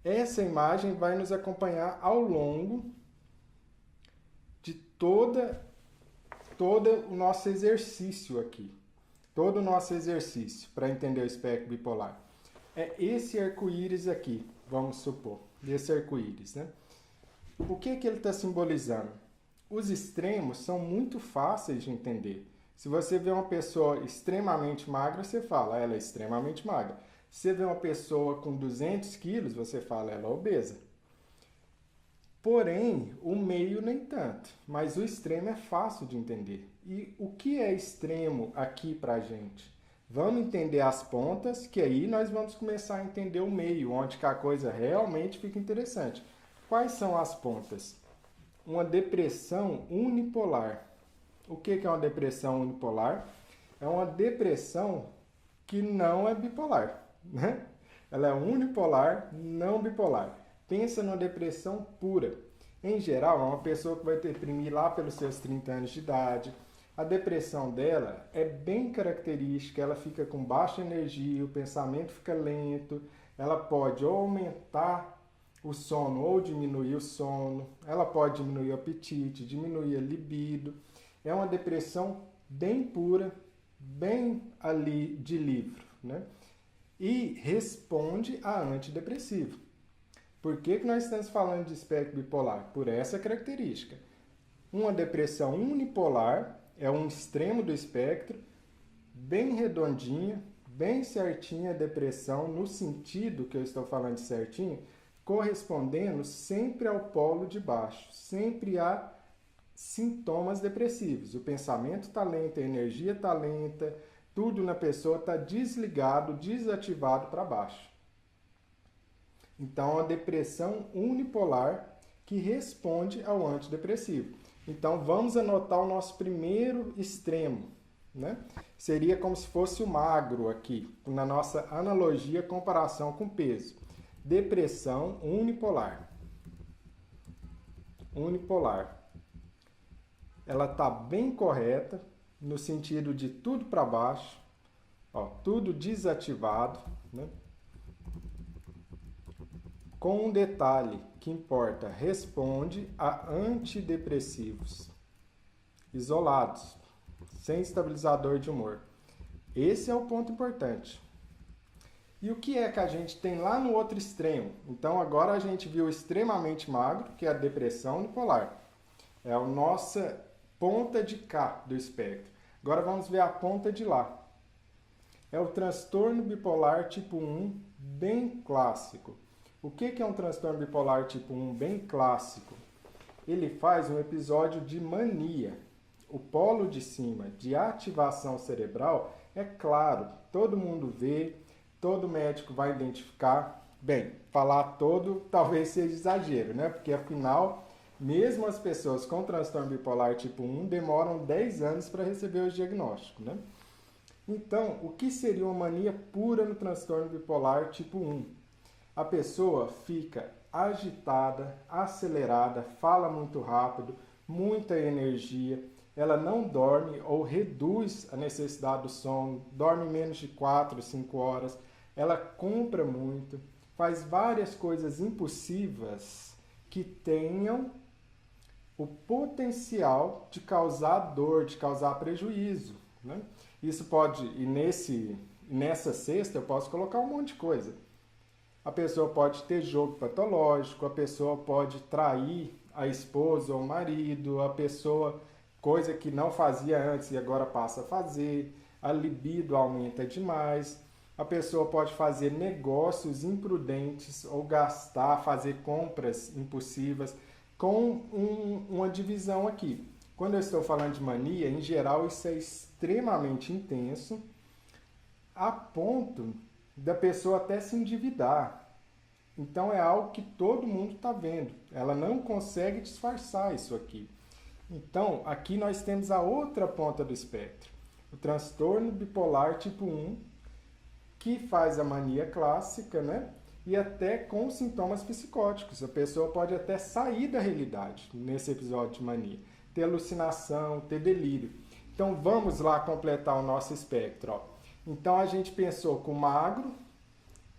Essa imagem vai nos acompanhar ao longo de todo o nosso exercício aqui. Todo o nosso exercício para entender o espectro bipolar. É esse arco-íris aqui, vamos supor. Esse arco-íris, né? O que ele está simbolizando? Os extremos são muito fáceis de entender. Se você vê uma pessoa extremamente magra, você fala, ela é extremamente magra. Se você vê uma pessoa com 200 quilos, você fala, ela é obesa. Porém, o meio nem tanto, mas o extremo é fácil de entender. E o que é extremo aqui para a gente? Vamos entender as pontas, que aí nós vamos começar a entender o meio, onde que a coisa realmente fica interessante. Quais são as pontas? Uma depressão unipolar. O que é uma depressão unipolar? É uma depressão que não é bipolar, né? Ela é unipolar, não bipolar. Pensa numa depressão pura. Em geral, é uma pessoa que vai deprimir lá pelos seus 30 anos de idade. A depressão dela é bem característica, ela fica com baixa energia, o pensamento fica lento, ela pode ou aumentar o sono ou diminuir o sono, ela pode diminuir o apetite, diminuir a libido. É uma depressão bem pura, bem ali de livro, né? E responde a antidepressivo. Por que nós estamos falando de espectro bipolar? Por essa característica. Uma depressão unipolar é um extremo do espectro, bem redondinha, bem certinha a depressão, no sentido que eu estou falando de certinho, correspondendo sempre ao polo de baixo. Sempre há sintomas depressivos. O pensamento está lento, a energia está lenta, tudo na pessoa está desligado, desativado para baixo. Então, a depressão unipolar que responde ao antidepressivo. Então, vamos anotar o nosso primeiro extremo, né? Seria como se fosse o magro aqui, na nossa analogia, comparação com peso. Depressão unipolar. Unipolar. Ela está bem correta, no sentido de tudo para baixo, ó, tudo desativado, né? Com um detalhe que importa, responde a antidepressivos isolados, sem estabilizador de humor. Esse é o ponto importante. E o que é que a gente tem lá no outro extremo? Então agora a gente viu o extremamente magro, que é a depressão unipolar. É a nossa ponta de cá do espectro. Agora vamos ver a ponta de lá. É o transtorno bipolar tipo 1, bem clássico. O que é um transtorno bipolar tipo 1 bem clássico? Ele faz um episódio de mania. O polo de cima de ativação cerebral é claro, todo mundo vê, todo médico vai identificar. Bem, falar todo talvez seja exagero, né? Porque afinal, mesmo as pessoas com transtorno bipolar tipo 1 demoram 10 anos para receber o diagnóstico, né? Então, o que seria uma mania pura no transtorno bipolar tipo 1? A pessoa fica agitada, acelerada, fala muito rápido, muita energia, ela não dorme ou reduz a necessidade do sono, dorme menos de 4, 5 horas, ela compra muito, faz várias coisas impulsivas que tenham o potencial de causar dor, de causar prejuízo, né? Isso pode, nessa cesta eu posso colocar um monte de coisa. A pessoa pode ter jogo patológico, a pessoa pode trair a esposa ou o marido, a pessoa, coisa que não fazia antes e agora passa a fazer, a libido aumenta demais, a pessoa pode fazer negócios imprudentes ou gastar, fazer compras impulsivas, com uma divisão aqui. Quando eu estou falando de mania, em geral isso é extremamente intenso, a ponto da pessoa até se endividar. Então é algo que todo mundo está vendo. Ela não consegue disfarçar isso aqui. Então, aqui nós temos a outra ponta do espectro. O transtorno bipolar tipo 1, que faz a mania clássica, né? E até com sintomas psicóticos. A pessoa pode até sair da realidade nesse episódio de mania. Ter alucinação, ter delírio. Então vamos lá completar o nosso espectro, ó. Então a gente pensou com magro,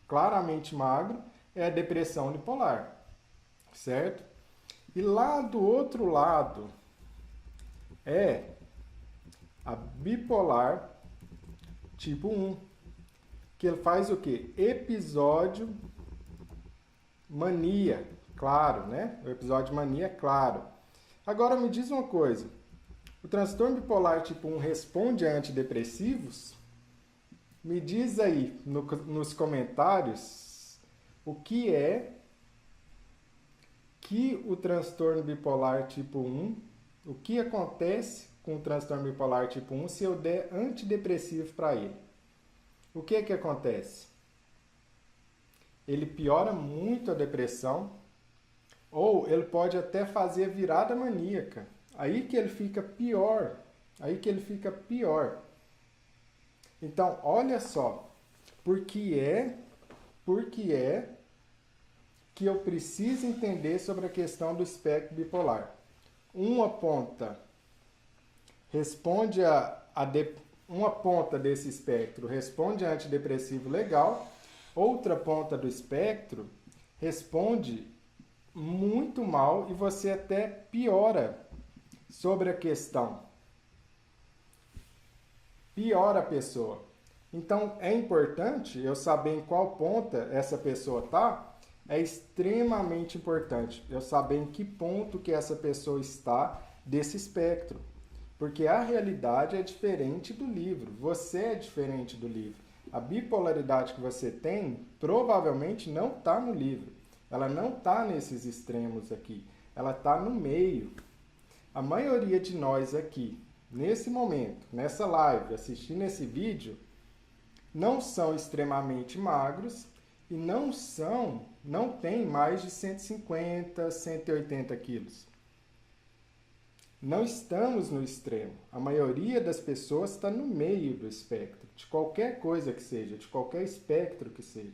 claramente magro, é a depressão unipolar, certo? E lá do outro lado é a bipolar tipo 1, que ele faz o quê? Episódio mania, claro, né? O episódio mania, claro. Agora me diz uma coisa, o transtorno bipolar tipo 1 responde a antidepressivos? Me diz aí nos comentários o que é que o transtorno bipolar tipo 1, o que acontece com o transtorno bipolar tipo 1 se eu der antidepressivo para ele. O que que acontece? Ele piora muito a depressão, ou ele pode até fazer virada maníaca. Aí que ele fica pior. Aí que ele fica pior. Então, olha só. Por que é que eu preciso entender sobre a questão do espectro bipolar? Uma ponta responde uma ponta desse espectro responde a antidepressivo legal, outra ponta do espectro responde muito mal e você até piora sobre a questão. Piora a pessoa. Então é importante eu saber em qual ponta essa pessoa está. É extremamente importante eu saber em que ponto que essa pessoa está desse espectro. Porque a realidade é diferente do livro. Você é diferente do livro. A bipolaridade que você tem provavelmente não está no livro. Ela não está nesses extremos aqui. Ela está no meio. A maioria de nós aqui, nesse momento, nessa live, assistindo esse vídeo, não são extremamente magros e não tem mais de 150, 180 quilos. Não estamos no extremo. A maioria das pessoas está no meio do espectro, de qualquer coisa que seja, de qualquer espectro que seja.